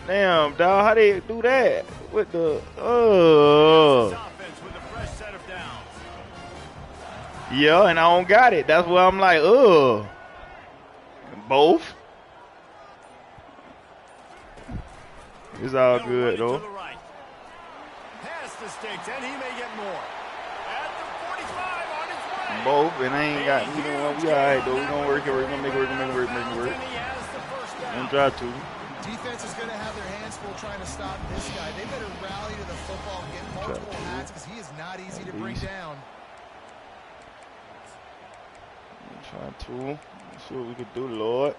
Damn, dog, how they do that? With the yeah, and I don't got it. That's why I'm like, both. It's all good though. Past the sticks, and he may get more. At the 45 on his way. Both, and I ain't got neither one. We all right though. We gonna work it. We're gonna make it work. Don't try to. Defense is going to have their hands full trying to stop this guy. They better rally to the football and get multiple hats because he is not easy to bring down. Try to. See what we could do, Lord.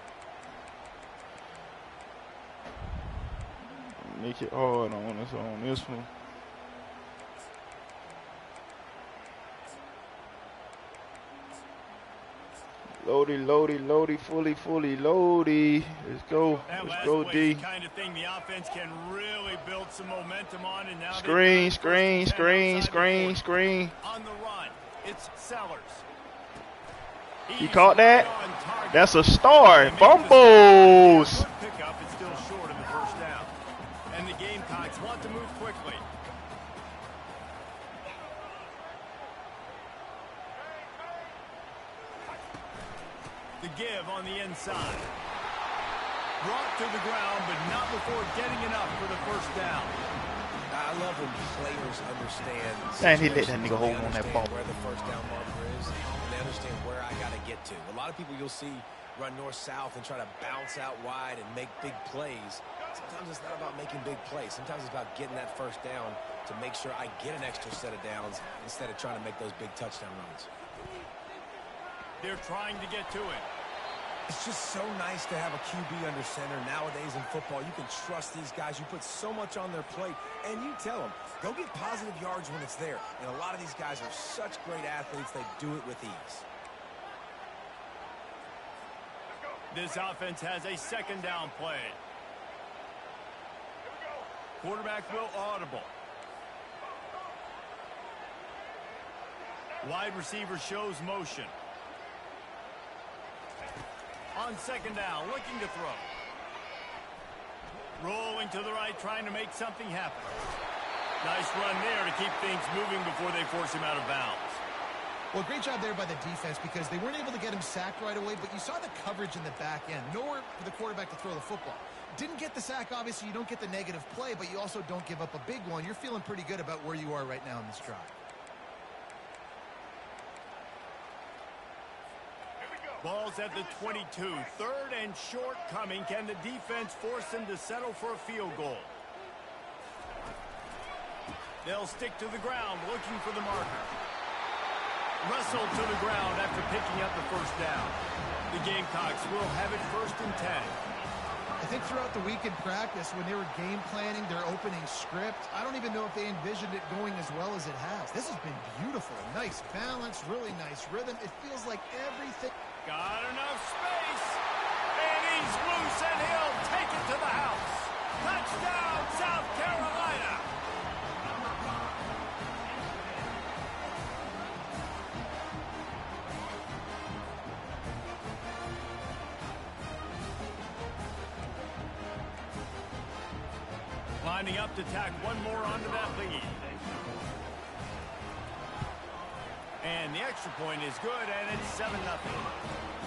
Make it hard on us on this one. Loady, fully loady. Let's go. Let's go, D. The kind of thing the offense can really build some momentum on, and now screen. On the run, it's Sellers. You caught that? That's a star. Fumbles. Pickup is still short of the first down, and the Gamecocks want to move quickly. The give on the inside. Brought to the ground, but not before getting enough for the first down. I love when players understand. And he let that nigga hold on that ball. Where the first down marker is, and they understand where I got to get to. A lot of people you'll see run north-south and try to bounce out wide and make big plays. Sometimes it's not about making big plays. Sometimes it's about getting that first down to make sure I get an extra set of downs instead of trying to make those big touchdown runs. They're trying to get to it. It's just so nice to have a QB under center nowadays in football. You can trust these guys. You put so much on their plate, and you tell them, go get positive yards when it's there. And a lot of these guys are such great athletes, they do it with ease. This offense has a second down play. Quarterback will audible. Wide receiver shows motion. On second down, looking to throw. Rolling to the right, trying to make something happen. Nice run there to keep things moving before they force him out of bounds. Well, great job there by the defense because they weren't able to get him sacked right away, but you saw the coverage in the back end. Nowhere for the quarterback to throw the football. Didn't get the sack, obviously. You don't get the negative play, but you also don't give up a big one. You're feeling pretty good about where you are right now in this drive. Ball's at the 22. Third and short coming. Can the defense force them to settle for a field goal? They'll stick to the ground looking for the marker. Wrestled to the ground after picking up the first down. The Gamecocks will have it 1st and 10. I think throughout the week in practice, when they were game planning their opening script, I don't even know if they envisioned it going as well as it has. This has been beautiful. Nice balance, really nice rhythm. It feels like everything... Got enough space. And he's loose, and he'll take it to the house. Touchdown, South Carolina. Lining up to tack one more onto that lead. And the extra point is good, and it's 7-0.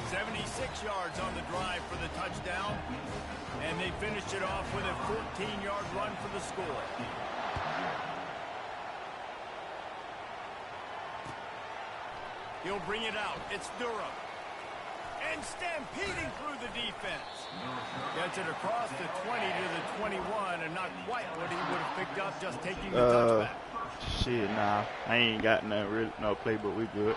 76 yards on the drive for the touchdown. And they finished it off with a 14-yard run for the score. He'll bring it out. It's Durham. And stampeding through the defense. Gets it across the 20 to the 21, and not quite what he would have picked up just taking the touchback. Shit, nah. I ain't got no play, but we good.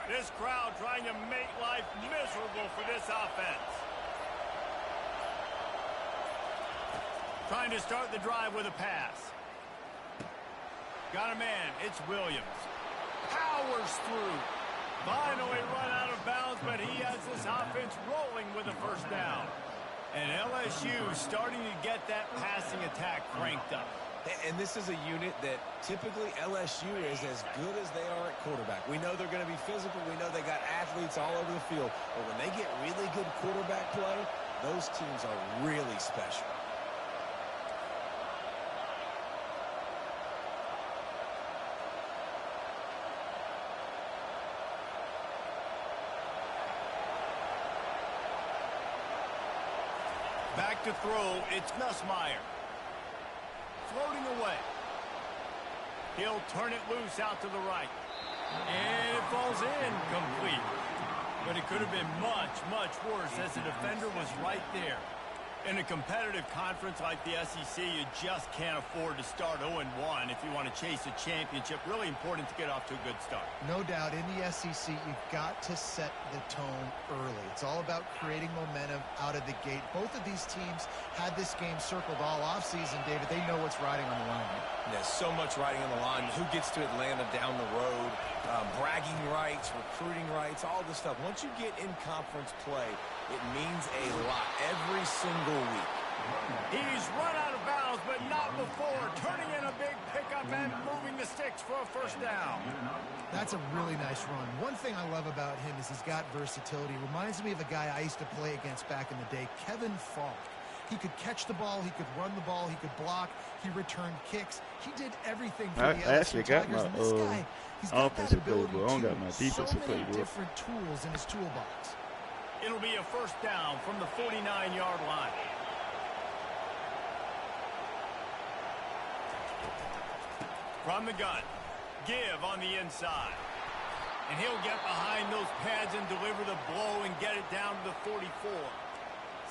This crowd trying to make life miserable for this offense. Trying to start the drive with a pass. Got a man. It's Williams. powers through. Finally run out of bounds, but he has this offense rolling with a first down. And LSU starting to get that passing attack cranked up. And this is a unit that typically LSU is as good as they are at quarterback. We know they're going to be physical. We know they got athletes all over the field. But when they get really good quarterback play, those teams are really special. Back to throw, it's Nussmeier. Floating away. He'll turn it loose out to the right. And it falls in complete. But it could have been much, much worse as the defender was right there. In a competitive conference like the SEC, you just can't afford to start 0-1 if you want to chase a championship. Really important to get off to a good start. No doubt, in the SEC, you've got to set the tone early. It's all about creating momentum out of the gate. Both of these teams had this game circled all offseason, David. They know what's riding on the line. There's so much riding on the line. Who gets to Atlanta down the road? Bragging rights, recruiting rights, all this stuff. Once you get in conference play, it means a lot every single week. He's run out of bounds, but not before. Turning in a big pickup and moving the sticks for a first down. That's a really nice run. One thing I love about him is he's got versatility. Reminds me of a guy I used to play against back in the day, Kevin Falk. He could catch the ball, he could run the ball, he could block, he returned kicks. He did everything for the LSU Tigers. And this guy, he's got that ability to so many different tools in his toolbox. It'll be a first down from the 49-yard line. From the gun, give on the inside. And he'll get behind those pads and deliver the blow and get it down to the 44.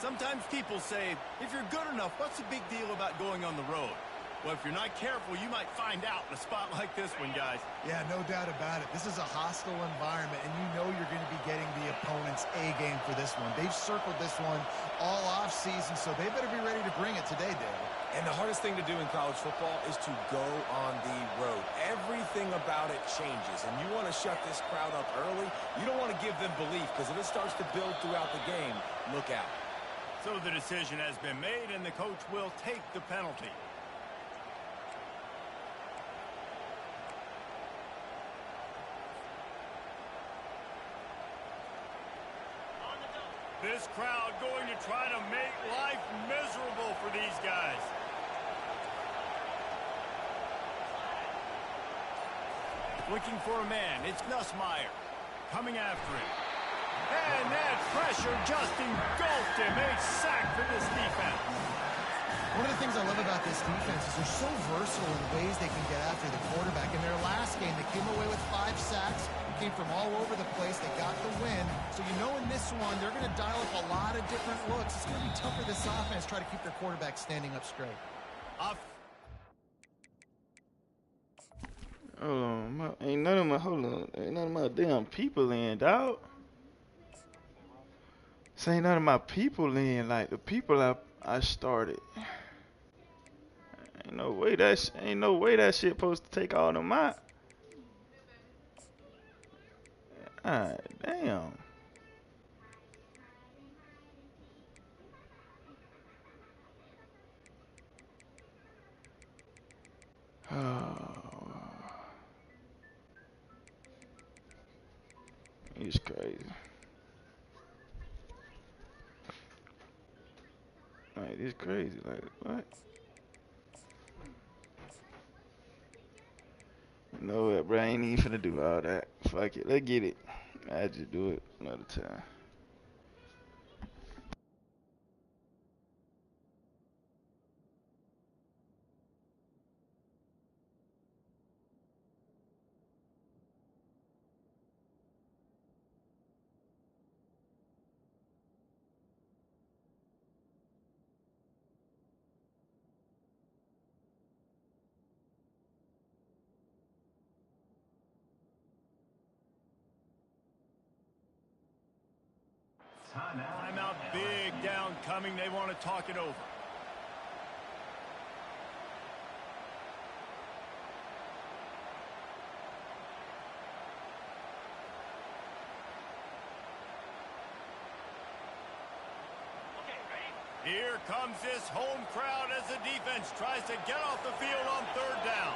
Sometimes people say, if you're good enough, what's the big deal about going on the road? Well, if you're not careful, you might find out in a spot like this one, guys. Yeah, no doubt about it. This is a hostile environment, and you know you're going to be getting the opponent's A-game for this one. They've circled this one all offseason, so they better be ready to bring it today, David. And the hardest thing to do in college football is to go on the road. Everything about it changes, and you want to shut this crowd up early. You don't want to give them belief, because if it starts to build throughout the game, look out. So the decision has been made, and the coach will take the penalty. This crowd going to try to make life miserable for these guys. Looking for a man. It's Nussmeier coming after him. And that pressure just engulfed him. A sack for this defense. One of the things I love about this defense is they're so versatile in ways they can get after the quarterback. In their last game, they came away with 5 sacks. Came from all over the place. They got the win. So you know in this one, they're going to dial up a lot of different looks. It's going to be tough for this offense to try to keep their quarterback standing up straight. Hold on, ain't none of my damn people in, dog. This ain't none of my people in, like the people I started. Ain't no way that shit supposed to take all them out. God damn. Oh, it's crazy. Like, it's crazy. Like, what? You know what, bro? I ain't even finna do all that. Fuck it. Let's get it. I just do it another time. Timeout, big down coming. They want to talk it over. Here comes this home crowd as the defense tries to get off the field on third down.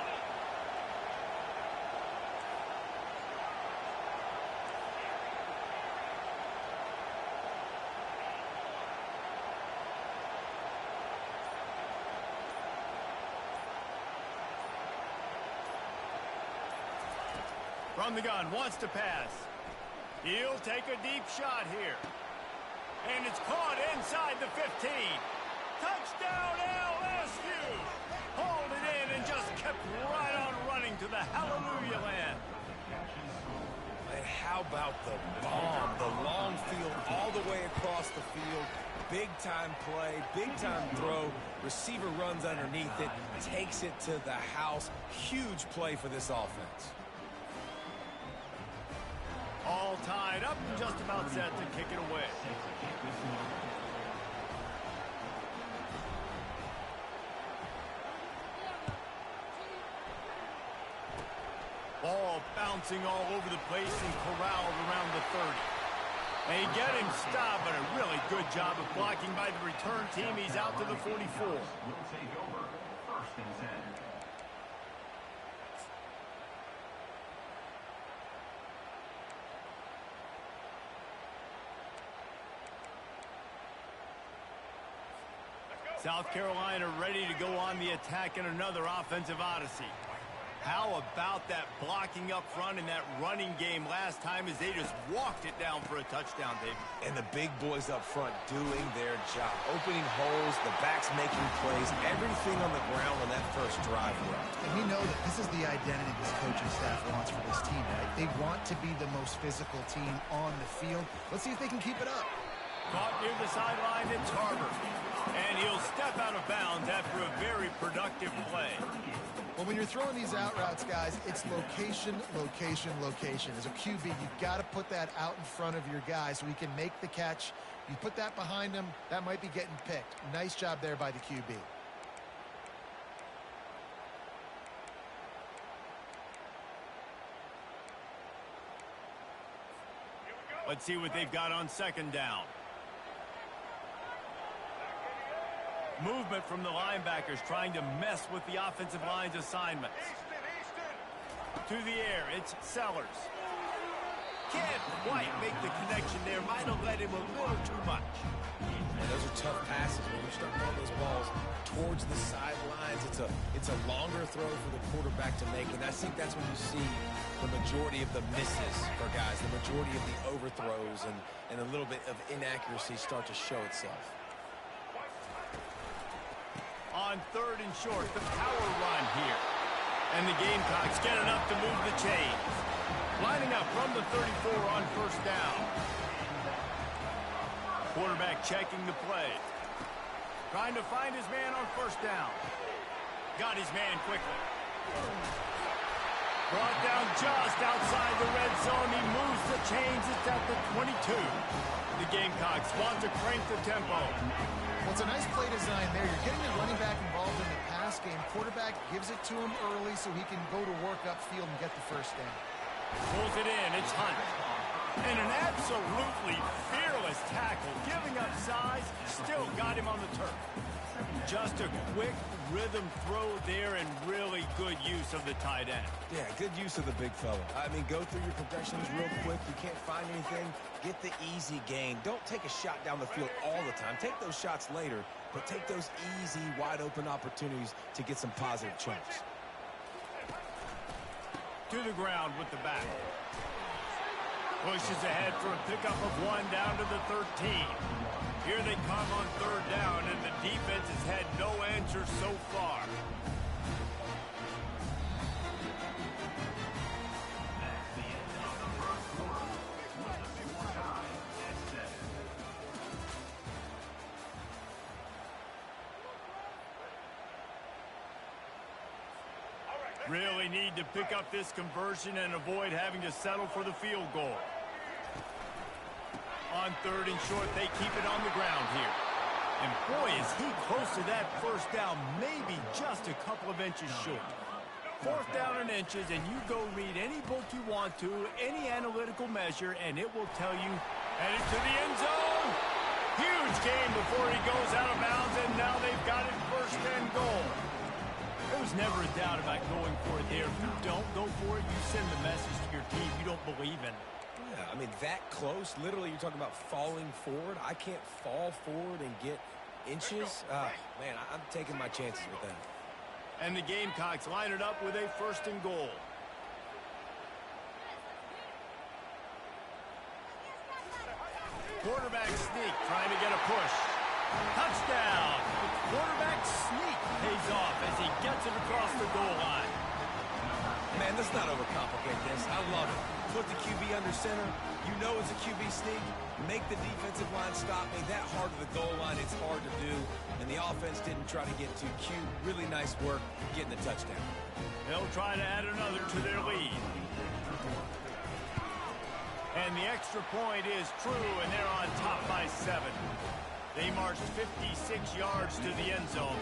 From the gun, wants to pass. He'll take a deep shot here. And it's caught inside the 15. Touchdown LSU! Hauled it in and just kept right on running to the hallelujah land. And how about the bomb? The long field all the way across the field. Big-time play, big-time throw. Receiver runs underneath it, takes it to the house. Huge play for this offense. All tied up and just about set to kick it away. Ball bouncing all over the place and corralled around the 30. They get him stopped, but a really good job of blocking by the return team. He's out to the 44. Will take over 1st and 10. South Carolina ready to go on the attack in another offensive odyssey. How about that blocking up front and that running game last time as they just walked it down for a touchdown, David? And the big boys up front doing their job. Opening holes, the backs making plays, everything on the ground on that first drive worked. And we know that this is the identity this coaching staff wants for this team, right? They want to be the most physical team on the field. Let's see if they can keep it up. Caught near the sideline, it's Harbor. And he'll step out of bounds after a very productive play. Well, when you're throwing these out routes, guys, it's location, location, location. As a QB, you've got to put that out in front of your guy so he can make the catch. You put that behind him, that might be getting picked. Nice job there by the QB. Let's see what they've got on second down. Movement from the linebackers trying to mess with the offensive line's assignments. To the air, it's Sellers. Can't quite make the connection there. Might have led him a little too much. And those are tough passes when you start throwing those balls towards the sidelines. It's a longer throw for the quarterback to make, and I think that's when you see the majority of the misses for guys, the majority of the overthrows and a little bit of inaccuracy start to show itself. On third and short, the power run here. And the Gamecocks get enough to move the chains. Lining up from the 34 on first down. Quarterback checking the play. Trying to find his man on first down. Got his man quickly. Brought down just outside the red zone. He moves the chains. It's at the 22. The Gamecocks want to crank the tempo. Well, it's a nice play design there. You're getting the running back involved in the pass game. Quarterback gives it to him early so he can go to work upfield and get the first down. Pulls it in. It's Hunt. And an absolutely fearless tackle. Giving up size. Still got him on the turf. Just a quick rhythm throw there and really good use of the tight end. Yeah, good use of the big fella. I mean, go through your progressions real quick. You can't find anything. Get the easy gain. Don't take a shot down the field all the time. Take those shots later, but take those easy, wide-open opportunities to get some positive chunks. To the ground with the back. Pushes ahead for a pickup of one down to the 13. Here they come on third down, and the defense has had no answer so far. Really need to pick up this conversion and avoid having to settle for the field goal. On third and short, they keep it on the ground here. And boy, is he close to that first down, maybe just a couple of inches short. Fourth down in inches, and you go read any book you want to, any analytical measure, and it will tell you, headed to the end zone. Huge gain before he goes out of bounds, and now they've got it first and goal. There was never a doubt about going for it there. If you don't go for it, you send the message to your team you don't believe in it. Yeah, I mean, that close, literally you're talking about falling forward. I can't fall forward and get inches. Man, I'm taking my chances with that. And the Gamecocks line it up with a first and goal. Quarterback sneak, trying to get a push. Touchdown! The quarterback sneak pays off as he gets it across the goal line. Man, let's not overcomplicate this. I love it. Put the QB under center. You know it's a QB sneak. Make the defensive line stop me. That hard to the goal line, it's hard to do. And the offense didn't try to get too cute. Really nice work getting the touchdown. They'll try to add another to their lead. And the extra point is true, and they're on top by 7. They marched 56 yards to the end zone,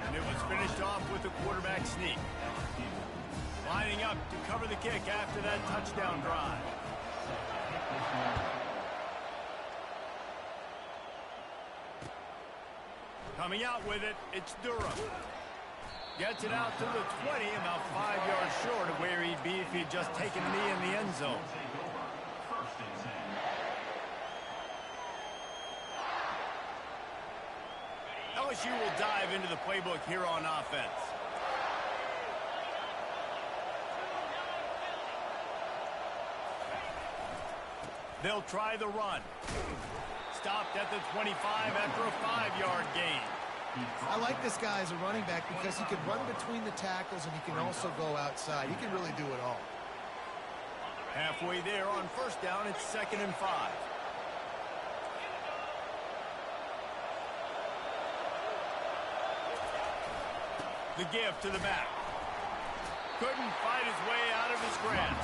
and it was finished off with a quarterback sneak. Lining up to cover the kick after that touchdown drive. Coming out with it, it's Durham. Gets it out to the 20, about 5 yards short of where he'd be if he'd just taken a knee in the end zone. LSU will dive into the playbook here on offense. They'll try the run. Stopped at the 25 after a 5-yard gain. I like this guy as a running back because he can run between the tackles and he can also go outside. He can really do it all. Halfway there on first down, it's 2nd and 5. The give to the back. Couldn't fight his way out of his grasp.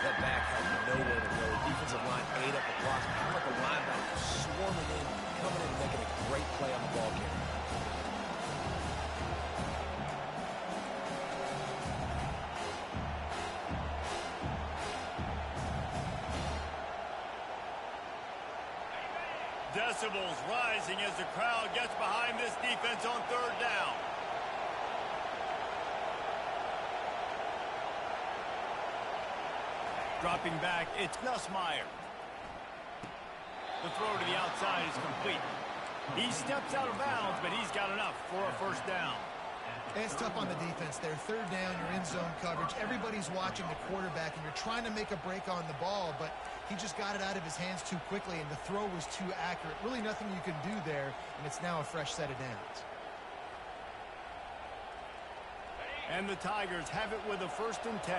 That back had nowhere to go. Defensive line ate up the blocks. Kind of like a linebacker swarming in, coming in and making a great play on the ball carrier. Decibels rising as the crowd gets behind this defense on 3rd down. Dropping back, it's Nussmeier. The throw to the outside is complete. He steps out of bounds, but he's got enough for a first down. It's tough on the defense there. 3rd down, you're in zone coverage. Everybody's watching the quarterback, and you're trying to make a break on the ball, but he just got it out of his hands too quickly, and the throw was too accurate. Really nothing you can do there, and it's now a fresh set of downs. And the Tigers have it with a 1st and 10.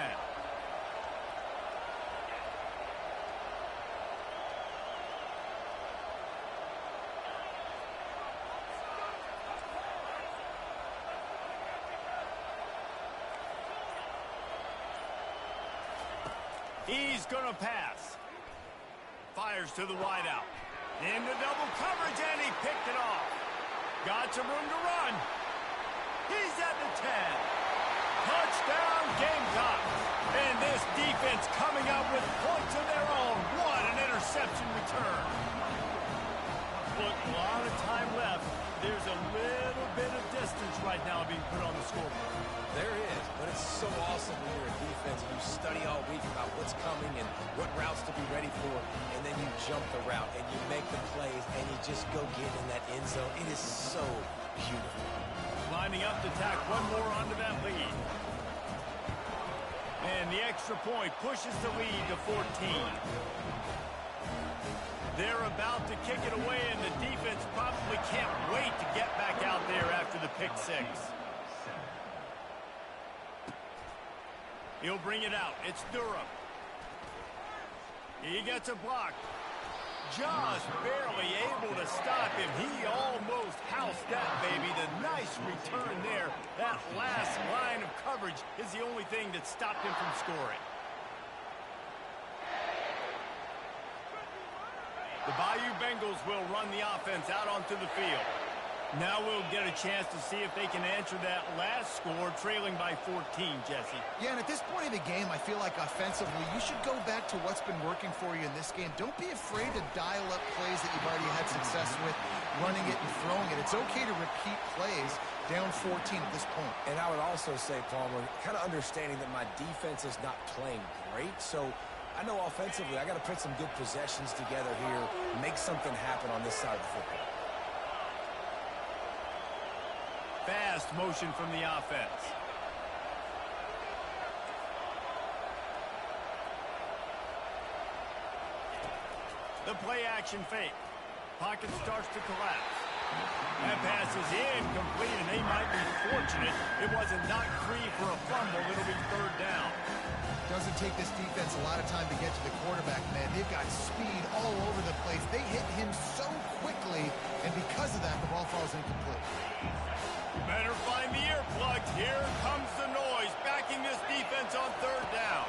He's going to pass. Fires to the wideout. Into double coverage, and he picked it off. Got some room to run. He's at the 10. Touchdown, Gamecocks. And this defense coming up with points of their own. What an interception return. Look, a lot of time left. There's a little bit of distance right now being put on the scoreboard. There is, but it's so awesome when you're a defense and you study all week about what's coming and what routes to be ready for, and then you jump the route and you make the plays and you just go get in that end zone. It is so beautiful. Lining up to tack one more onto that lead. And the extra point pushes the lead to 14. They're about to kick it away, and the defense probably can't wait to get back out there after the pick 6. He'll bring it out. It's Durham. He gets a block. Just barely able to stop him. He almost housed that baby. The nice return there. That last line of coverage is the only thing that stopped him from scoring. The Bayou Bengals will run the offense out onto the field. Now we'll get a chance to see if they can answer that last score, trailing by 14, Jesse. Yeah, and at this point in the game, I feel like offensively, you should go back to what's been working for you in this game. Don't be afraid to dial up plays that you've already had success with, running it and throwing it. It's okay to repeat plays down 14 at this point. And I would also say, Palmer, kind of understanding that my defense is not playing great, so I know offensively I got to put some good possessions together here, make something happen on this side of the football. Fast motion from the offense. The play action fake. Pocket starts to collapse. That pass is incomplete, and they might be fortunate it wasn't knocked free for a fumble. It'll be third down. Doesn't take this defense a lot of time to get to the quarterback, man. They've got speed all over the place. They hit him so quickly, and because of that, the ball falls incomplete. Better find the earplugs. Here comes the noise, backing this defense on third down.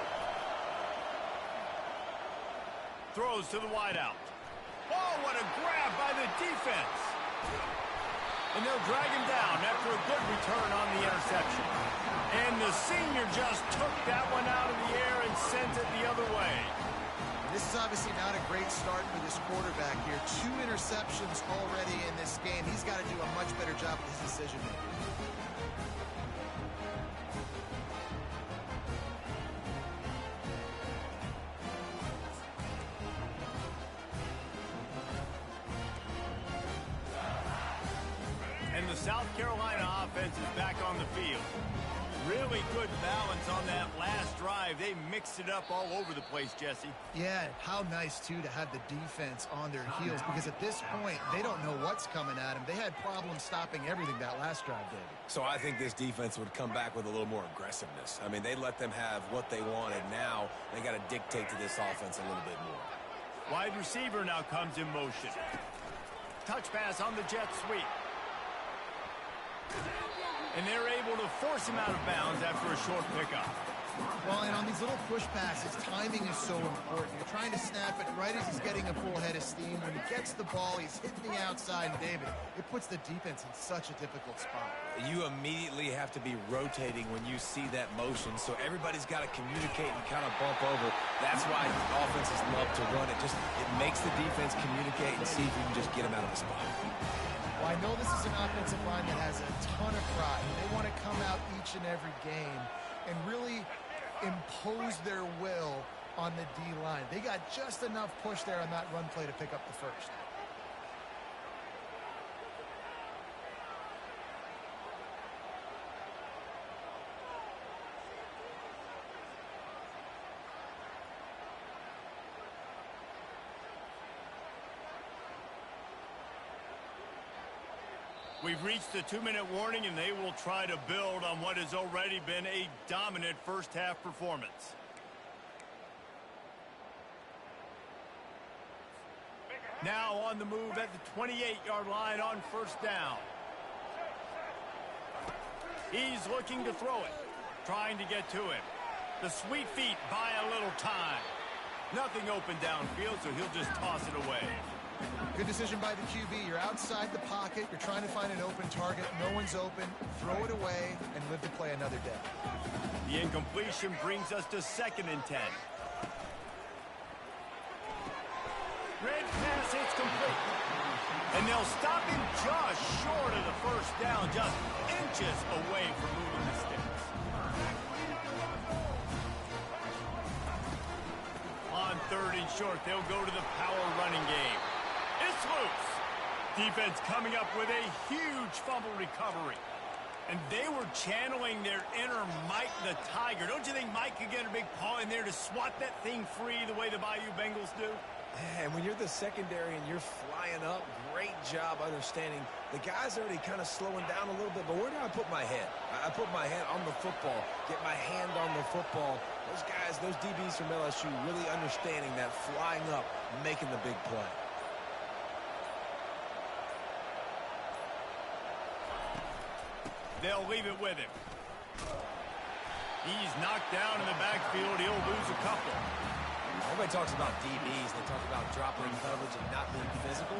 Throws to the wideout. Oh, what a grab by the defense. And they'll drag him down after a good return on the interception. And the senior just took that one out of the air and sent it the other way. This is obviously not a great start for this quarterback here. 2 interceptions already in this game. He's got to do a much better job with his decision making. And the South Carolina offense is back on the field. Really good balance on that last drive. They mixed it up all over the place, Jesse. Yeah, how nice, too, to have the defense on their heels, because at this point, they don't know what's coming at them. They had problems stopping everything that last drive, David. So I think this defense would come back with a little more aggressiveness. I mean, they let them have what they wanted. Now they got to dictate to this offense a little bit more. Wide receiver now comes in motion. Touch pass on the jet sweep. And they're able to force him out of bounds after a short pickup. Well, and on these little push passes, timing is so important. You're trying to snap it right as he's getting a full head of steam. When he gets the ball, he's hitting the outside, and David, it puts the defense in such a difficult spot. You immediately have to be rotating when you see that motion, so everybody's got to communicate and kind of bump over. That's why offenses love to run it. It makes the defense communicate and see if you can just get them out of the spot. Well, I know this is an offensive line that has a ton of pride. They want to come out each and every game and really impose their will on the D-line. They got just enough push there on that run play to pick up the first. We've reached the 2-minute warning, and they will try to build on what has already been a dominant first-half performance. Now on the move at the 28-yard line on first down. He's looking to throw it, trying to get to him. The sweet feet buy a little time. Nothing open downfield, so he'll just toss it away. Good decision by the QB. You're outside the pocket. You're trying to find an open target. No one's open. Throw it away and live to play another day. The incompletion brings us to 2nd and 10. Red pass hits complete. And they'll stop him just short of the first down, just inches away from moving the sticks. On 3rd and short, they'll go to the power running game. It's loose. Defense coming up with a huge fumble recovery. And they were channeling their inner Mike the Tiger. Don't you think Mike could get a big paw in there to swat that thing free the way the Bayou Bengals do? And when you're the secondary and you're flying up, great job understanding. The guy's already kind of slowing down a little bit, but where do I put my head? I put my head on the football, get my hand on the football. Those guys, those DBs from LSU really understanding that flying up, making the big play. They'll leave it with him. He's knocked down in the backfield. He'll lose a couple. Everybody talks about DBs. They talk about dropping coverage and not being physical.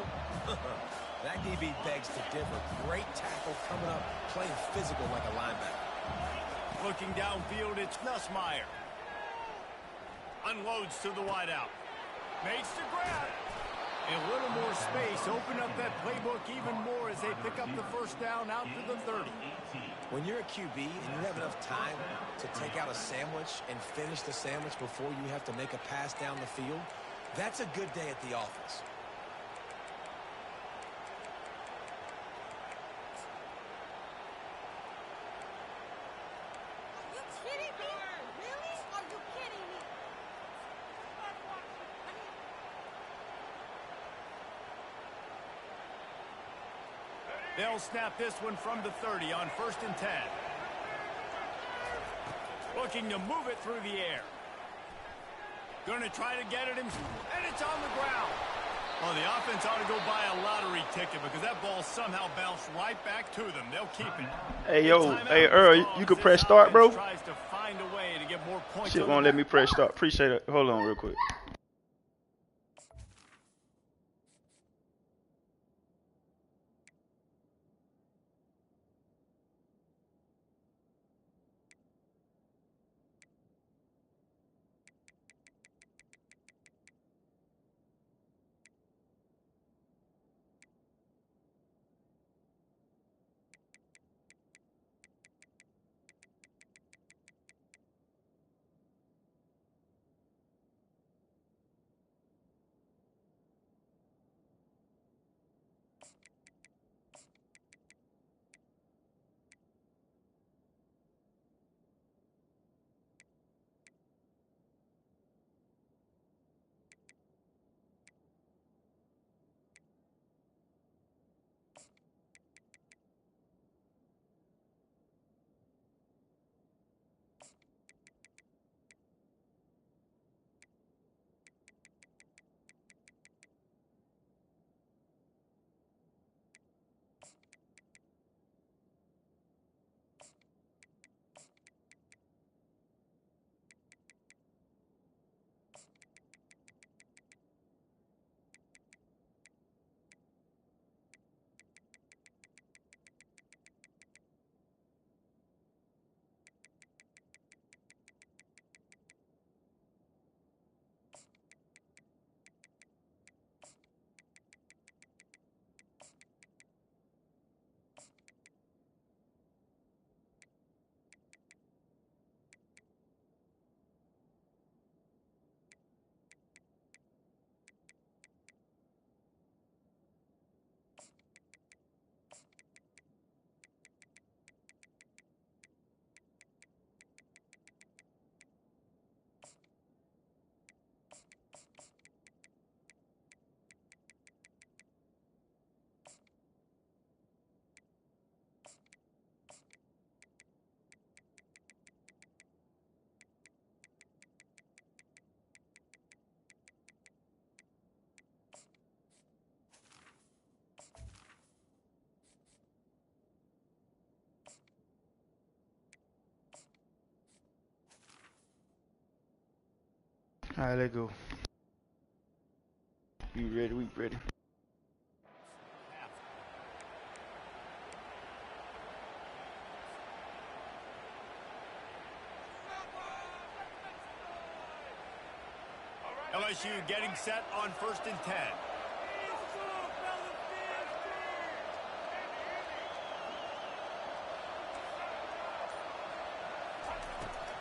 That DB begs to differ. Great tackle coming up, playing physical like a linebacker. Looking downfield, it's Nussmeier. Unloads to the wideout. Makes the grab. And a little more space. Open up that playbook even more as they pick up the first down out to the 30. When you're a QB and you have enough time to take out a sandwich and finish the sandwich before you have to make a pass down the field, that's a good day at the office. They'll snap this one from the 30 on 1st and 10. Looking to move it through the air. Going to try to get it, and it's on the ground. Well, the offense ought to go buy a lottery ticket because that ball somehow bounced right back to them. They'll keep it. Hey, yo, hey, Earl, you can press start, bro? Tries to find a way to get more points. Shit won't let me press start. Appreciate it. Hold on real quick. All right, let's go. We ready? We ready. LSU getting set on 1st and 10.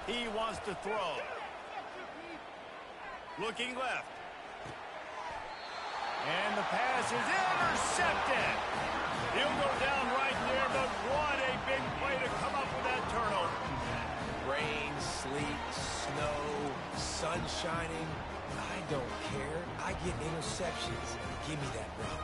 He wants to throw. Looking left. And the pass is intercepted. He'll go down right there, but what a big play to come up with that turnover. Rain, sleet, snow, sun shining. I don't care. I get interceptions. Give me that rock.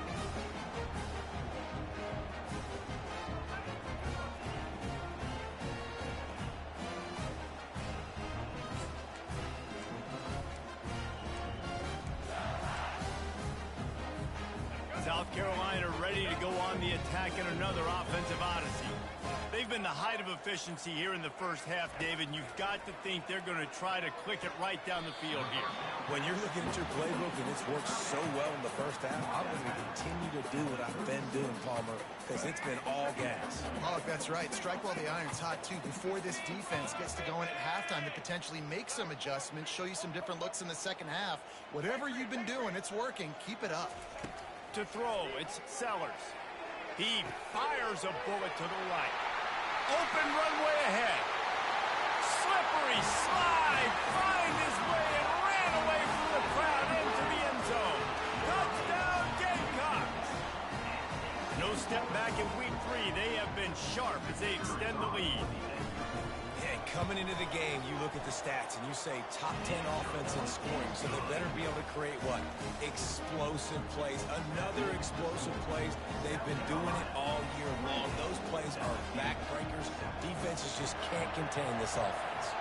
South Carolina ready to go on the attack in another offensive odyssey. They've been the height of efficiency here in the first half, David, and you've got to think they're going to try to click it right down the field here. When you're looking at your playbook and it's worked so well in the first half, I'm going to continue to do what I've been doing, Palmer, because it's been all gas. Pollock, that's right. Strike while the iron's hot, too. Before this defense gets to going at halftime to potentially make some adjustments, show you some different looks in the second half. Whatever you've been doing, it's working. Keep it up. To throw, it's Sellers. He fires a bullet to the right. Open runway ahead. Slippery slide. Find his way and ran away from the crowd into the end zone. Touchdown, Gamecocks. No step back in week 3. They have been sharp as they extend the lead. Yeah, coming into the game, you look at the stats and you say top 10 offense in scoring, so they better be able to create what? Explosive plays. Another explosive plays. They've been doing it all year long. Those plays are backbreakers. Defenses just can't contain this offense.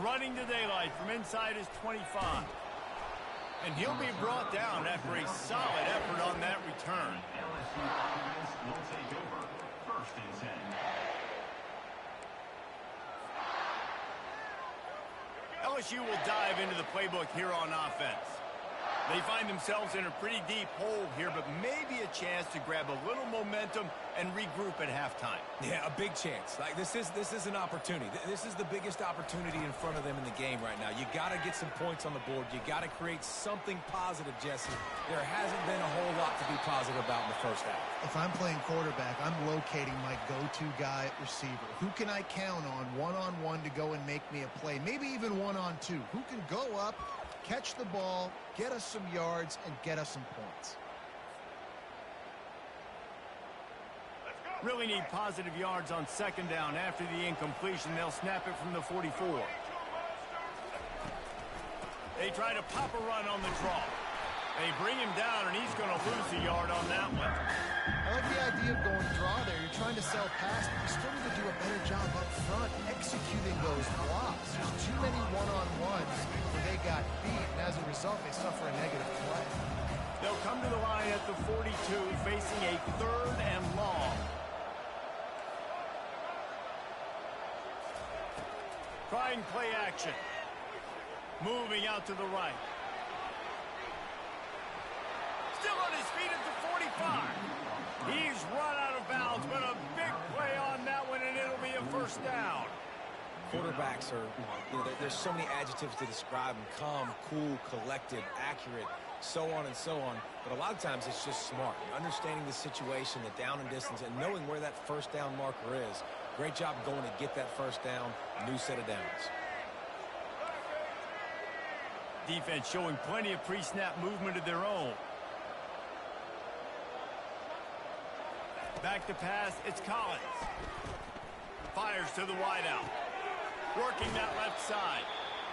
Running to daylight from inside his 25. And he'll be brought down after a solid effort on that return. LSU offense will take over. First and 10. LSU will dive into the playbook here on offense. They find themselves in a pretty deep hole here, but maybe a chance to grab a little momentum and regroup at halftime. Yeah, a big chance. Like this is an opportunity. This is the biggest opportunity in front of them in the game right now. You got to get some points on the board. You got to create something positive, Jesse. There hasn't been a whole lot to be positive about in the first half. If I'm playing quarterback, I'm locating my go-to guy at receiver. Who can I count on one-on-one to go and make me a play? Maybe even one-on-two. Who can go up, catch the ball, get us some yards, and get us some points? Really need positive yards on second down. After the incompletion, they'll snap it from the 44. They try to pop a run on the draw. They bring him down, and he's going to lose a yard on that one. I like the idea of going draw there. You're trying to sell pass, but you still need to do a better job up front executing those blocks. There's too many one-on-ones where they got beat, and as a result, they suffer a negative play. They'll come to the line at the 42, facing a 3rd and long. Trying play action. Moving out to the right. Still on his feet at the 45. He's run out of bounds, but a big play on that one, and it'll be a first down. Quarterbacks are, there's so many adjectives to describe them. Calm, cool, collected, accurate, so on and so on. But a lot of times it's just smart. Understanding the situation, the down and distance, and knowing where that first down marker is. Great job going to get that first down. New set of downs. Defense showing plenty of pre-snap movement of their own. Back to pass, it's Collins. Fires to the wideout. Working that left side.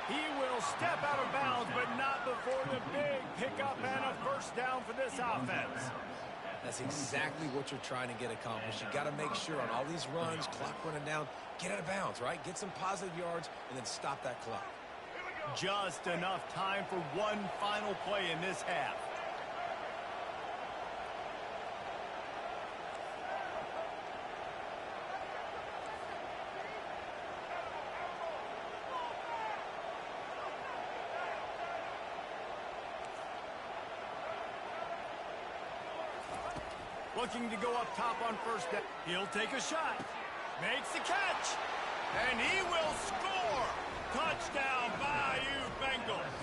He will step out of bounds, but not before the big pickup and a first down for this offense. That's exactly what you're trying to get accomplished. You got to make sure on all these runs, clock running down, get out of bounds, right? Get some positive yards and then stop that clock. Just enough time for one final play in this half. Looking to go up top on first down. He'll take a shot. Makes the catch. And he will score. Touchdown, Bayou Bengals.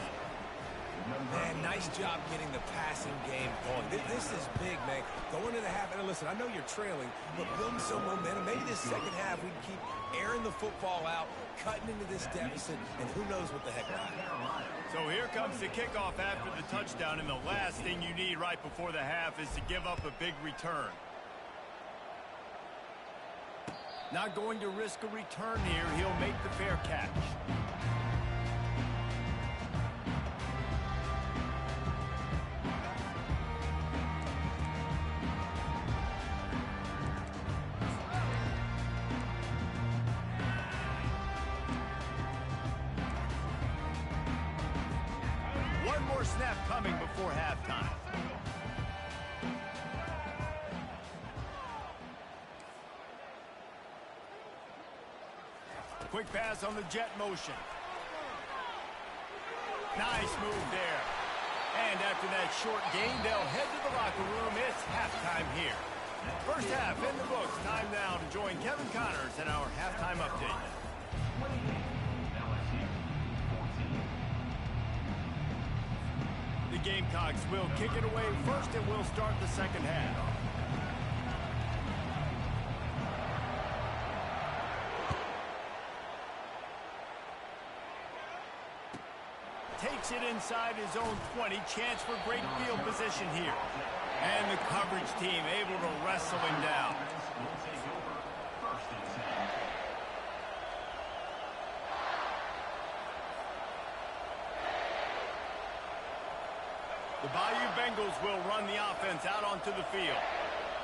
Man, nice job getting the passing game going. This is big, man. Going into the half, and listen, I know you're trailing, but building some momentum. Maybe this second half we can keep airing the football out, cutting into this deficit, and who knows what the heck will happen. So here comes the kickoff after the touchdown, and the last thing you need right before the half is to give up a big return. Not going to risk a return here. He'll make the fair catch. One more snap coming before halftime. Quick pass on the jet motion. Nice move there. And after that short gain, they'll head to the locker room. It's halftime here. First half in the books. Time now to join Kevin Connors in our halftime update. The Gamecocks will kick it away first, and we'll start the second half. Takes it inside his own 20. Chance for great field position here. And the coverage team able to wrestle him down. The Bayou Bengals will run the offense out onto the field.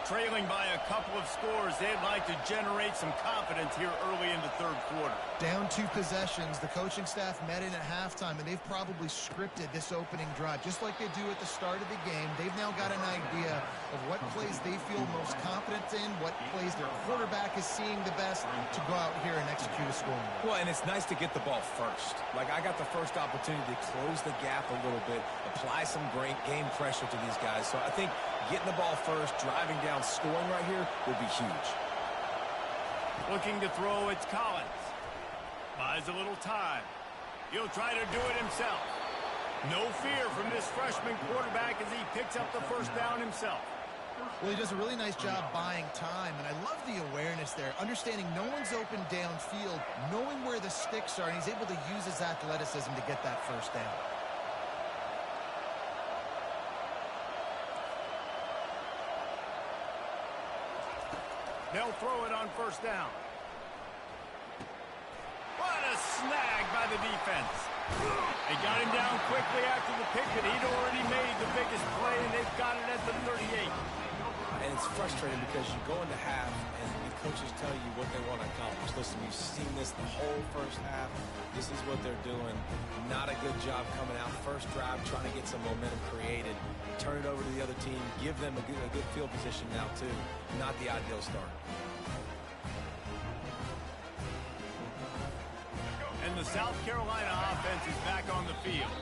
Trailing by a couple of scores, they'd like to generate some confidence here early in the third quarter. Down 2 possessions, the coaching staff met in at halftime, and they've probably scripted this opening drive. Just like they do at the start of the game, they've now got an idea of what plays they feel most confident in, what plays their quarterback is seeing the best to go out here and execute a scoring. Well, and it's nice to get the ball first. Like, I got the first opportunity to close the gap a little bit, apply some great game pressure to these guys. So I think getting the ball first, driving down, scoring right here will be huge. Looking to throw, it's Collins. Buys a little time. He'll try to do it himself. No fear from this freshman quarterback as he picks up the first down himself. Well, he does a really nice job buying time, and I love the awareness there, understanding no one's open downfield, knowing where the sticks are, and he's able to use his athleticism to get that first down. They'll throw it on first down. What a snag by the defense. They got him down quickly after the pick, but he'd already made the biggest play, and they've got it at the 38. And it's frustrating because you go into half, and the coaches tell you what they want to accomplish. Listen, we've seen this the whole first half. This is what they're doing. Not a good job coming out first drive, trying to get some momentum created. Turn it over to the other team. Give them a good field position now, too. Not the ideal start. And the South Carolina offense is back on the field.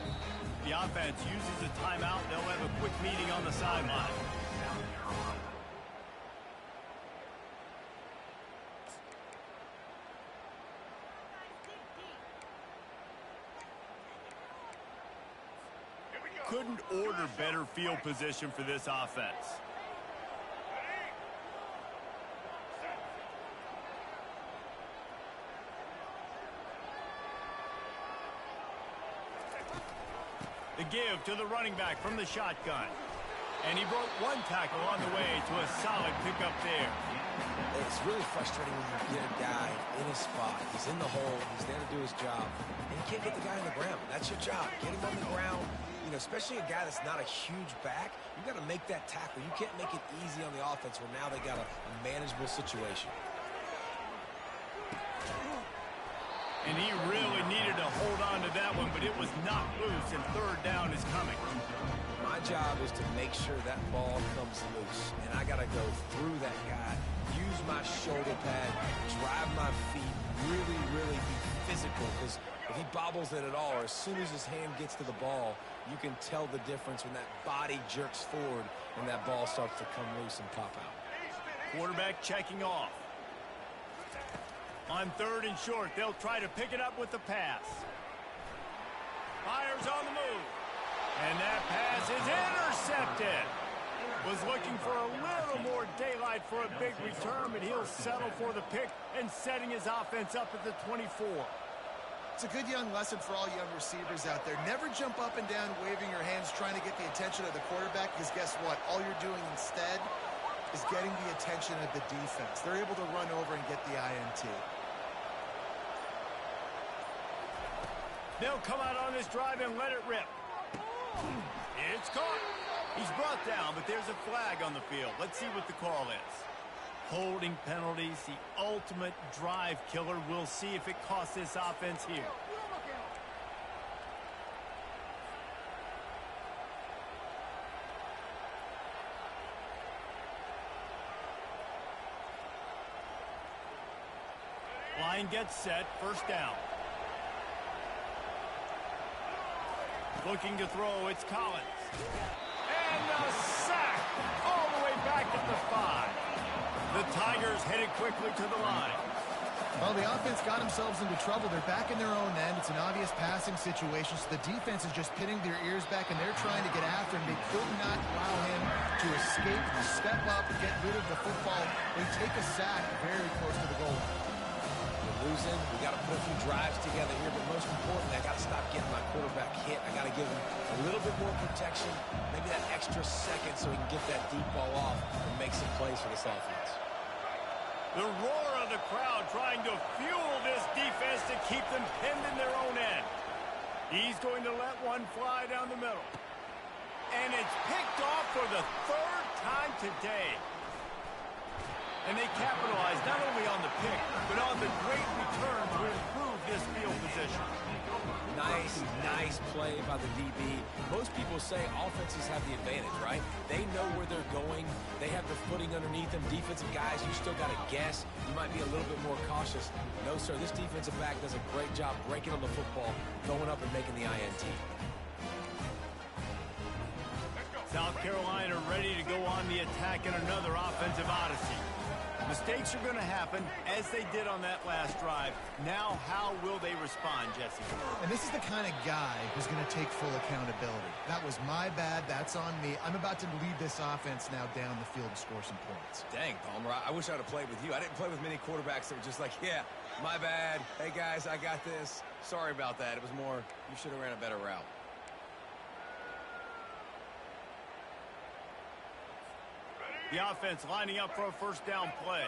The offense uses a timeout. They'll have a quick meeting on the sideline. Couldn't order better field position for this offense. The give to the running back from the shotgun. And he broke one tackle on the way to a solid pickup there. It's really frustrating when you get a guy in his spot. He's in the hole. He's there to do his job. And you can't get the guy on the ground. That's your job. Get him on the ground. You know, especially a guy that's not a huge back. You got to make that tackle. You can't make it easy on the offense where now they got a manageable situation. And he really needed to hold on to that one, but it was knocked loose, and third down is coming. My job is to make sure that ball comes loose, and I got to go through that guy, use my shoulder pad, drive my feet, really be physical, because if he bobbles it at all, or as soon as his hand gets to the ball, you can tell the difference when that body jerks forward and that ball starts to come loose and pop out. Quarterback checking off. On third and short, they'll try to pick it up with the pass. Fires on the move. And that pass is intercepted. Was looking for a little more daylight for a big return, but he'll settle for the pick and setting his offense up at the 24. It's a good young lesson for all young receivers out there. Never jump up and down waving your hands trying to get the attention of the quarterback, because guess what? All you're doing instead is getting the attention of the defense. They're able to run over and get the INT. They'll come out on this drive and let it rip. It's caught. He's brought down, but there's a flag on the field. Let's see what the call is. Holding penalties, the ultimate drive killer. We'll see if it costs this offense here. Line gets set, first down. Looking to throw, it's Collins. And a sack all the way back at the 5. The Tigers headed quickly to the line. Well, the offense got themselves into trouble. They're back in their own end. It's an obvious passing situation, so the defense is just pinning their ears back, and they're trying to get after him. They could not allow him to escape, to step up, get rid of the football. They take a sack very close to the goal line. We're losing. We got to put a few drives together here, but most importantly, I got to stop getting my quarterback hit. I got to give him a little bit more protection, maybe that extra second so he can get that deep ball off and make some plays for this offense. The roar of the crowd trying to fuel this defense to keep them pinned in their own end. He's going to let one fly down the middle. And it's picked off for the 3rd time today. And they capitalize not only on the pick, but on the great return to improve this field position. Nice play by the DB. Most people say offenses have the advantage, right? They know where they're going. They have the footing underneath them. Defensive guys, you still got to guess. You might be a little bit more cautious. No, sir, this defensive back does a great job breaking on the football, going up and making the INT. South Carolina ready to go on the attack in another offensive odyssey. Mistakes are going to happen, as they did on that last drive. Now, how will they respond, Jesse? And this is the kind of guy who's going to take full accountability. That was my bad. That's on me. I'm about to lead this offense now down the field and score some points. Dang, Palmer, I wish I would have played with you. I didn't play with many quarterbacks that were just like, yeah, my bad. Hey, guys, I got this. Sorry about that. It was more, you should have ran a better route. The offense lining up for a first down play.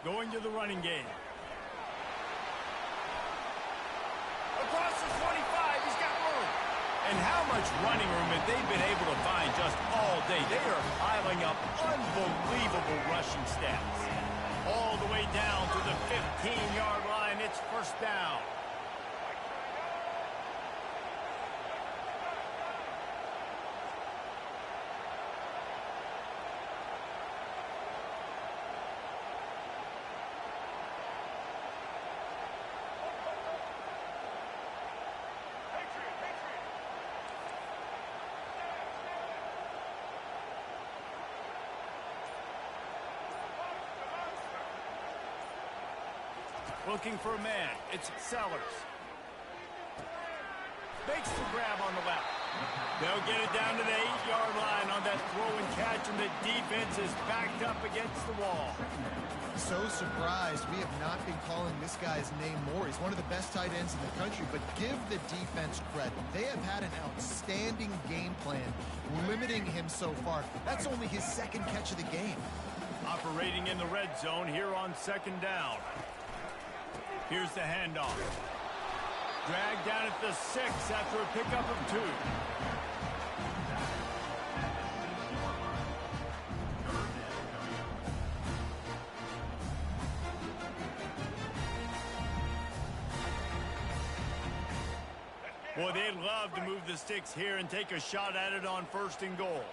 Going to the running game. Across the 25, he's got room. And how much running room have they been able to find just all day? They are piling up unbelievable rushing stats. All the way down to the 15-yard line. It's first down. Looking for a man. It's Sellers. Makes the grab on the left. They'll get it down to the 8-yard line on that throw and catch, and the defense is backed up against the wall. So surprised we have not been calling this guy's name more. He's one of the best tight ends in the country, but give the defense credit. They have had an outstanding game plan, limiting him so far. That's only his 2nd catch of the game. Operating in the red zone here on 2nd down. Here's the handoff. Dragged down at the 6 after a pickup of 2. Boy, they'd love to move the sticks here and take a shot at it on 1st and goal.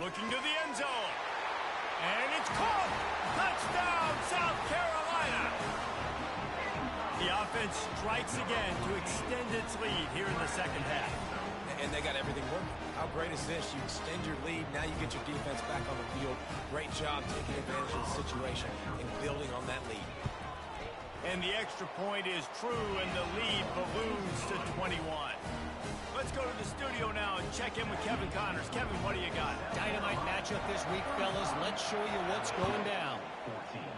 Looking to the end zone. And it's caught! Touchdown, South Carolina! The offense strikes again to extend its lead here in the 2nd half. And they got everything working. How great is this? You extend your lead, now you get your defense back on the field. Great job taking advantage of the situation and building on that lead. And the extra point is true, and the lead balloons to 21. Let's go to the studio now and check in with Kevin Connors. Kevin, what do you got? Dynamite matchup this week, fellas. Let's show you what's going down.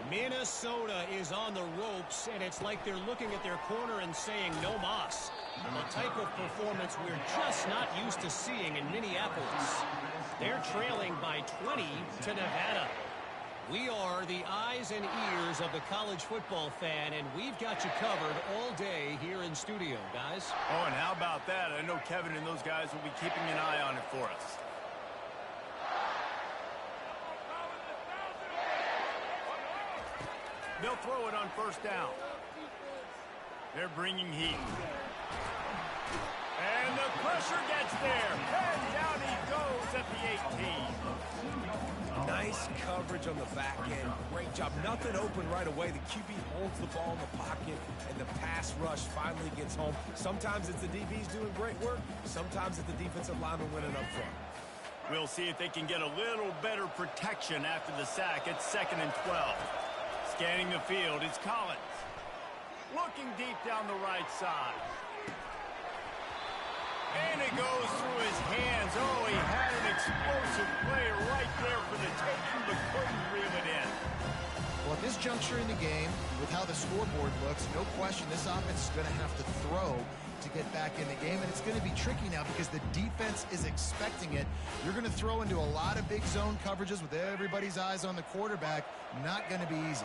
Minnesota is on the ropes, and it's like they're looking at their corner and saying, no mas. The type of performance we're just not used to seeing in Minneapolis. They're trailing by 20 to Nevada. We are the eyes and ears of the college football fan, and we've got you covered all day here in studio, guys. Oh, and how about that? I know Kevin and those guys will be keeping an eye on it for us. They'll throw it on 1st down. They're bringing heat. And the pressure gets there. And down he goes coverage on the back end. Great job. Nothing open right away. The QB holds the ball in the pocket, and the pass rush finally gets home. Sometimes it's the DBs doing great work. Sometimes it's the defensive lineman winning up front. We'll see if they can get a little better protection after the sack. It's 2nd and 12. Scanning the field, it's Collins. Looking deep down the right side. And it goes through his hands. Oh, he had an explosive play right there for the taking, but couldn't reel it in. Well, at this juncture in the game, with how the scoreboard looks, no question this offense is going to have to throw to get back in the game, and it's going to be tricky now because the defense is expecting it. You're going to throw into a lot of big zone coverages with everybody's eyes on the quarterback. Not going to be easy.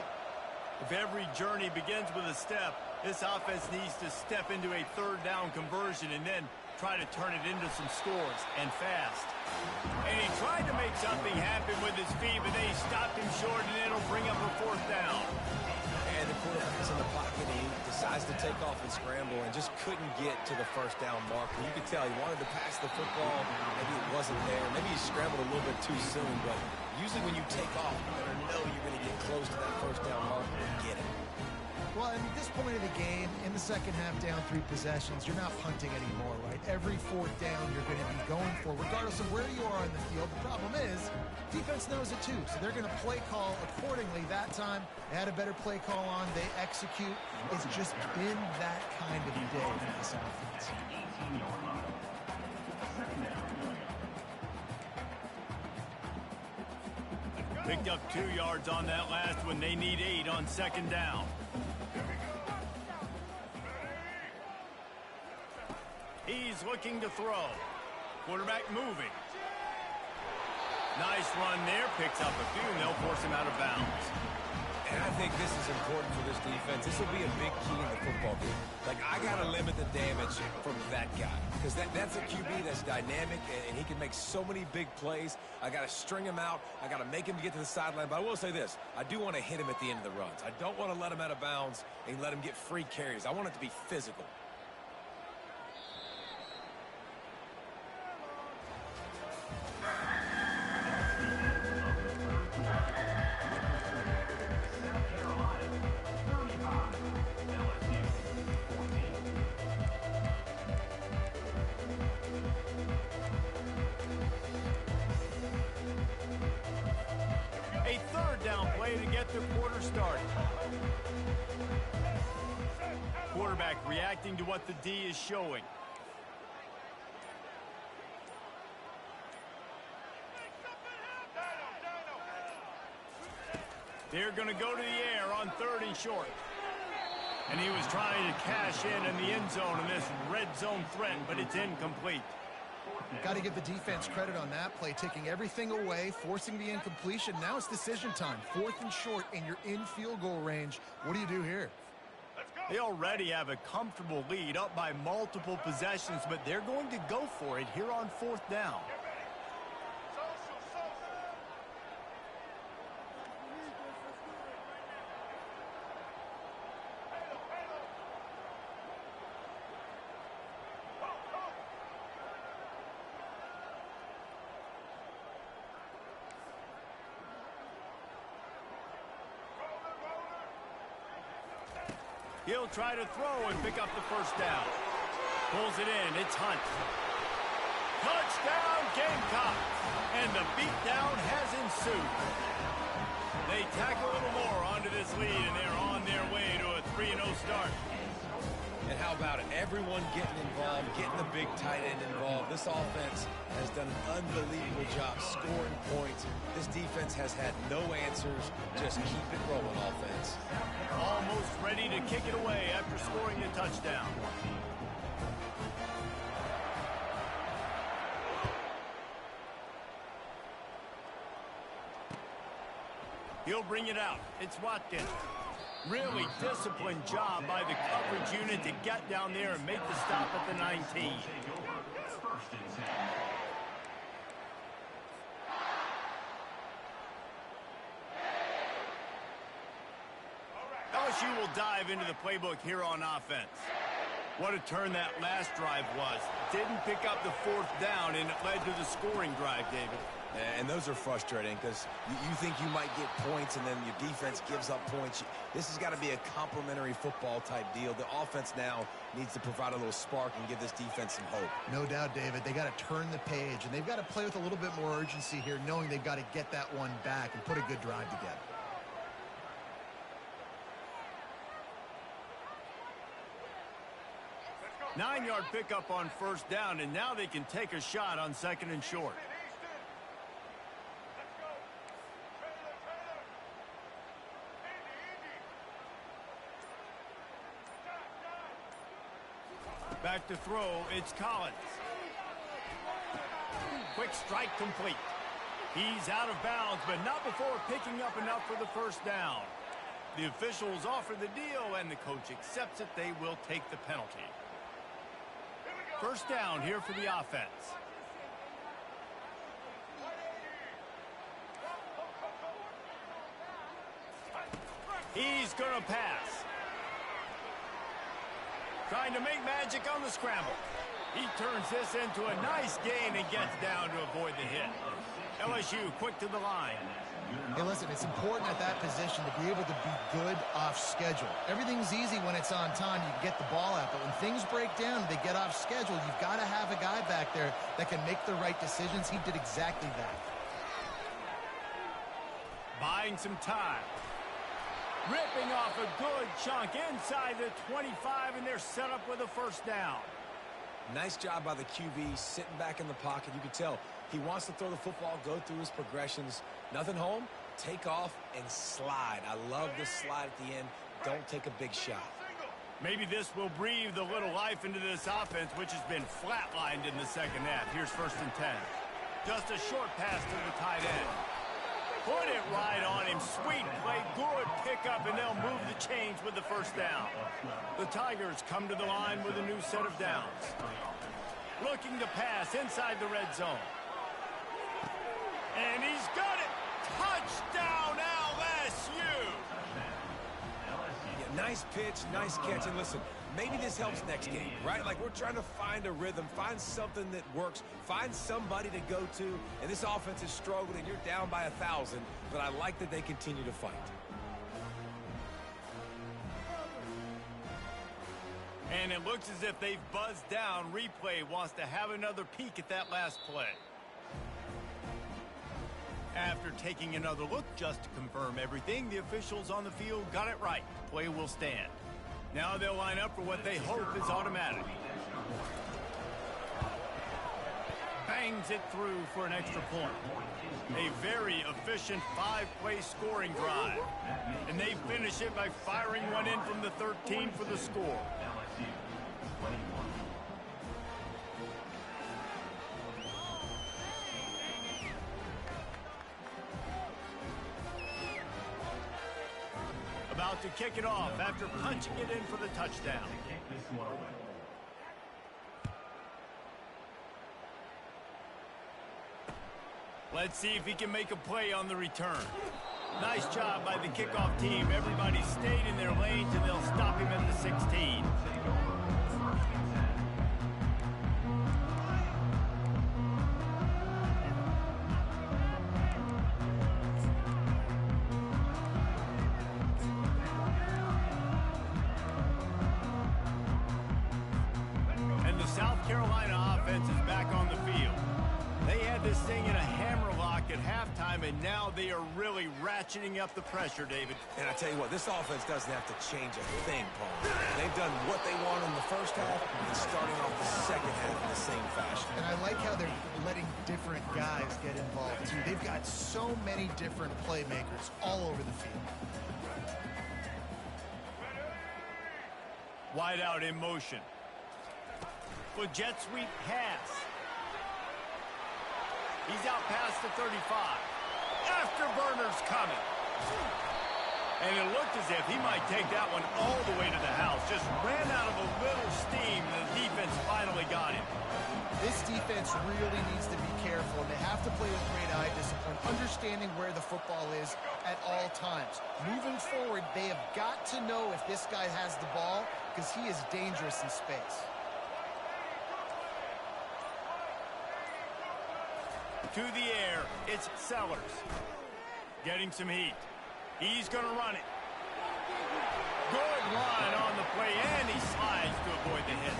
If every journey begins with a step, this offense needs to step into a 3rd down conversion and then try to turn it into some scores, and fast. And he tried to make something happen with his feet, but then he stopped him short, and it'll bring up a 4th down. And the quarterback's in the pocket. He decides to take off and scramble and just couldn't get to the 1st down marker. You could tell he wanted to pass the football. Maybe it wasn't there. Maybe he scrambled a little bit too soon, but usually when you take off, you better know you're going to get close to that 1st down marker and get it. Well, at this point of the game, in the second half, down 3 possessions, you're not punting anymore, right? Every 4th down you're going to be going for, regardless of where you are on the field. The problem is, defense knows it too, so they're going to play call accordingly. That time, they had a better play call on. They execute. It's just been that kind of day for this offense. Picked up 2 yards on that last one. They need 8 on 2nd down. He's looking to throw. Quarterback moving. Nice run there. Picks up a few, and they'll force him out of bounds. And I think this is important for this defense. This will be a big key in the football game. Like, I got to limit the damage from that guy. Because that's a QB that's dynamic, and he can make so many big plays. I got to string him out. I got to make him get to the sideline. But I will say this. I do want to hit him at the end of the runs. I don't want to let him out of bounds and let him get free carries. I want it to be physical. A 3rd down play to get the quarter started. Quarterback reacting to what the D is showing. They're going to go to the air on 3rd and short. And he was trying to cash in the end zone in this red zone threat, but it's incomplete. You've got to give the defense credit on that play, taking everything away, forcing the incompletion. Now it's decision time. 4th and short, and you're in field goal range. What do you do here? They already have a comfortable lead, up by multiple possessions, but they're going to go for it here on 4th down. He'll try to throw and pick up the 1st down. Pulls it in. It's Hunt. Touchdown, Gamecocks! And the beatdown has ensued. They tack a little more onto this lead, and they're on their way to a 3-0 start. And how about it? Everyone getting involved, getting the big tight end involved. This offense has done an unbelievable job scoring points. This defense has had no answers. Just keep it rolling, offense. Almost ready to kick it away after scoring the touchdown. He'll bring it out. It's Watkins. Really disciplined job by the coverage unit to get down there and make the stop at the 19. LSU will dive into the playbook here on offense. What a turn that last drive was. Didn't pick up the 4th down, and it led to the scoring drive, David. And those are frustrating because you think you might get points and then your defense gives up points. This has got to be a complementary football type deal. The offense now needs to provide a little spark and give this defense some hope. No doubt, David. They got to turn the page, and they've got to play with a little bit more urgency here, knowing they've got to get that one back and put a good drive together. Nine-yard pickup on first down, and now they can take a shot on second and short. Back to throw, it's Collins. Quick strike complete. He's out of bounds, but not before picking up enough for the first down. The officials offer the deal, and the coach accepts it. They will take the penalty. First down here for the offense. He's going to pass. Trying to make magic on the scramble. He turns this into a nice gain and gets down to avoid the hit. LSU quick to the line. Hey, listen, it's important at that position to be able to be good off schedule. Everything's easy when it's on time. You can get the ball out, but when things break down, they get off schedule, you've got to have a guy back there that can make the right decisions. He did exactly that. Buying some time. Ripping off a good chunk inside the 25, and they're set up with a first down. Nice job by the QB, sitting back in the pocket. You can tell he wants to throw the football, go through his progressions. Nothing home, take off, and slide. I love the slide at the end. Don't take a big shot. Maybe this will breathe a little life into this offense, which has been flatlined in the second half. Here's first and 10. Just a short pass to the tight end. Put it right on him. Sweet play, good pickup, and they'll move the chains with the first down. The Tigers come to the line with a new set of downs. Looking to pass inside the red zone. And he's got it. Touchdown, LSU. Yeah, nice pitch, nice catch. And listen, maybe this helps next game, right? Like, we're trying to find a rhythm, find something that works, find somebody to go to. And this offense is struggling, and you're down by 1,000, but I like that they continue to fight. And it looks as if they've buzzed down. Replay wants to have another peek at that last play. After taking another look just to confirm everything, the officials on the field got it right. Play will stand. Now they'll line up for what they hope is automatic. Bangs it through for an extra point. A very efficient 5-play scoring drive. And they finish it by firing one in from the 13 for the score. About to kick it off after punching it in for the touchdown. Let's see if he can make a play on the return. Nice job by the kickoff team. Everybody stayed in their lanes, and they'll stop him at the 16. And the South Carolina offense is back on the field. They had this thing in a hammerlock at halftime, and now they are really ratcheting up the pressure, David. And I tell you what, this offense doesn't have to change a thing, Paul. They've done what they want in the first half and starting off the second half in the same fashion. And I like how they're letting different guys get involved, too. They've got so many different playmakers all over the field. Wide out in motion. With jet sweep pass. He's out past the 35. Afterburner's coming. And it looked as if he might take that one all the way to the house. Just ran out of a little steam, and the defense finally got him. This defense really needs to be careful, and they have to play with great eye discipline, understanding where the football is at all times. Moving forward, they have got to know if this guy has the ball, because he is dangerous in space. to the air. It's Sellers. Getting some heat. He's going to run it. Good run on the play, and he slides to avoid the hit.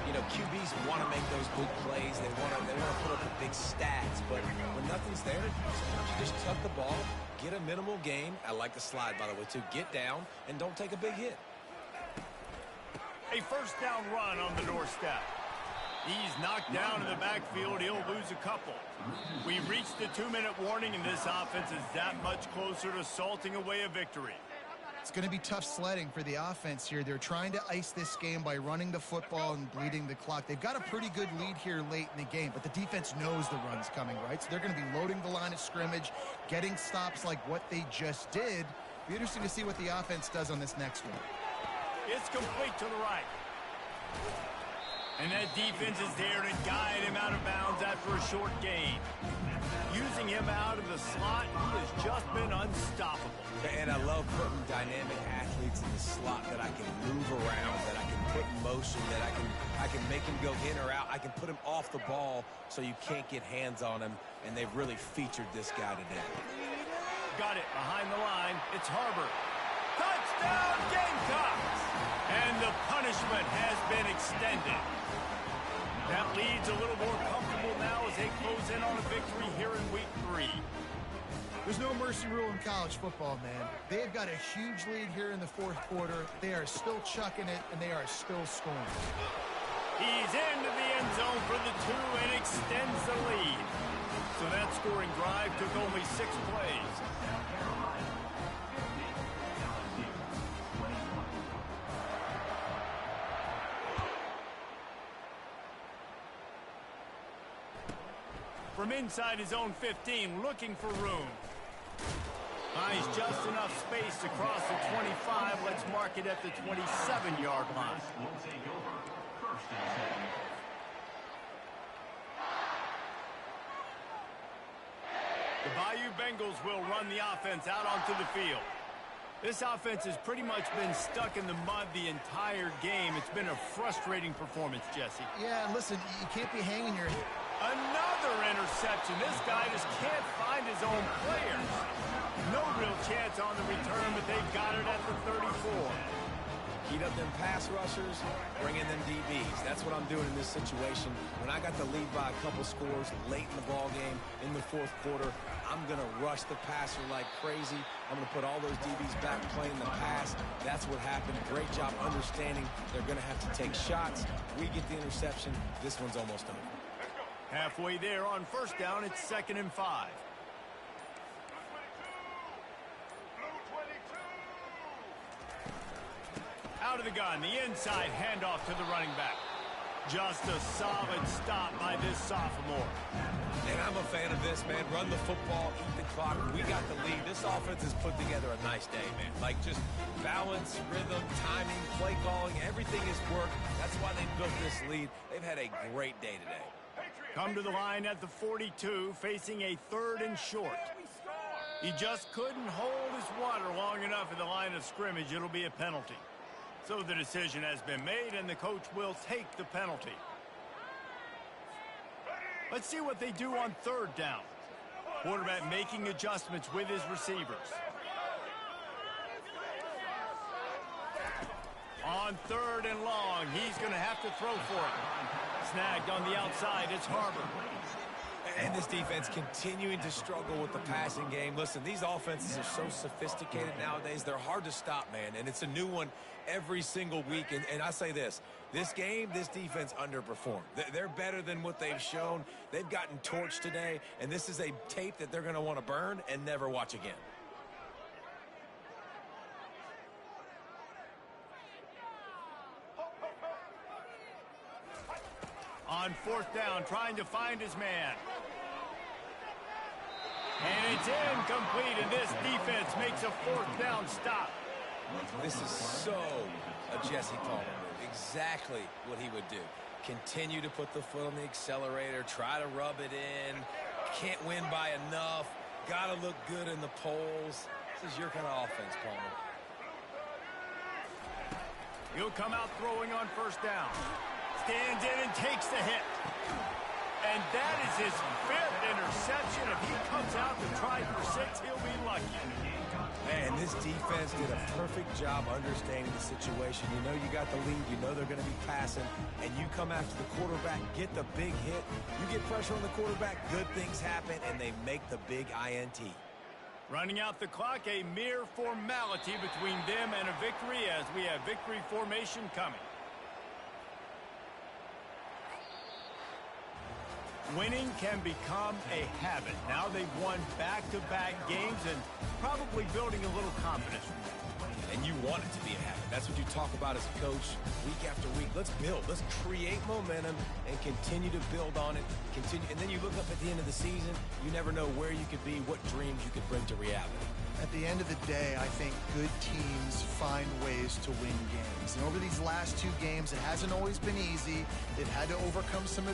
You know, QBs want to make those big plays. They want to put up the big stats. But when nothing's there, sometimes you just tuck the ball, get a minimal gain. I like the slide, by the way, too. Get down and don't take a big hit. A first down run on the doorstep. He's knocked down in the backfield. He'll lose a couple. We reached the 2-minute warning, and this offense is that much closer to salting away a victory. It's going to be tough sledding for the offense here. They're trying to ice this game by running the football and bleeding the clock. They've got a pretty good lead here late in the game, but the defense knows the run's coming, right? So they're going to be loading the line of scrimmage, getting stops like what they just did. Be interesting to see what the offense does on this next one. It's complete to the right. And that defense is there to guide him out of bounds after a short gain. Using him out of the slot, he has just been unstoppable. And I love putting dynamic athletes in the slot that I can move around, that I can put in motion, that I can make him go in or out. I can put him off the ball so you can't get hands on him, and they've really featured this guy today. Got it behind the line. It's Harbor. Touchdown, Gamecocks! And the punishment has been extended. That lead's a little more comfortable now as they close in on a victory here in week 3. There's no mercy rule in college football, man. They've got a huge lead here in the fourth quarter. They are still chucking it, and they are still scoring. He's into the end zone for the 2 and extends the lead. So that scoring drive took only 6 plays. From inside his own 15, looking for room. Finds just enough space to cross the 25. Let's mark it at the 27-yard line. Will take over. First and 10. The Bayou Bengals will run the offense out onto the field. This offense has pretty much been stuck in the mud the entire game. It's been a frustrating performance, Jesse. Yeah, and listen, you can't be hanging your... Another interception. This guy just can't find his own players. No real chance on the return, but they got it at the 34. Heat up them pass rushers, bring in them DBs. That's what I'm doing in this situation. When I got the lead by a couple scores late in the ball game, in the fourth quarter, I'm going to rush the passer like crazy. I'm going to put all those DBs back playing the pass. That's what happened. Great job understanding they're going to have to take shots. We get the interception. This one's almost over. Halfway there on first down, it's 2nd and 5. Out of the gun, the inside handoff to the running back. Just a solid stop by this sophomore. And I'm a fan of this, man. Run the football, eat the clock. We got the lead. This offense has put together a nice day, man. Like just balance, rhythm, timing, play calling, everything has worked. That's why they built this lead. They've had a great day today. Come to the line at the 42, facing a 3rd and short. He just couldn't hold his water long enough in the line of scrimmage. It'll be a penalty. So the decision has been made, and the coach will take the penalty. Let's see what they do on 3rd down. Quarterback making adjustments with his receivers. On 3rd and long, he's going to have to throw for it. Snagged on the outside, it's Harbor. And this defense continuing to struggle with the passing game. Listen, these offenses are so sophisticated nowadays. They're hard to stop, man. And it's a new one every single week. And I say this game, this defense underperformed. They're better than what they've shown. They've gotten torched today. And this is a tape that they're going to want to burn and never watch again. On 4th down, trying to find his man. And it's incomplete, and this defense makes a 4th down stop. This is so a Jesse Palmer move. Exactly what he would do. Continue to put the foot on the accelerator, try to rub it in. Can't win by enough. Got to look good in the polls. This is your kind of offense, Palmer. He'll come out throwing on 1st down. Stands in and takes the hit. And that is his 5th interception. If he comes out to try for 6, he'll be lucky. Man, this defense did a perfect job understanding the situation. You know you got the lead. You know they're going to be passing. And you come after the quarterback, get the big hit. You get pressure on the quarterback, good things happen, and they make the big INT. Running out the clock, a mere formality between them and a victory as we have victory formation coming. Winning can become a habit. Now they've won back-to-back games and probably building a little confidence from that. And you want it to be a habit. That's what you talk about as a coach week after week. Let's build. Let's create momentum and continue to build on it. And then you look up at the end of the season, you never know where you could be, what dreams you could bring to reality. At the end of the day, I think good teams find ways to win games. And over these last 2 games, it hasn't always been easy. They've had to overcome some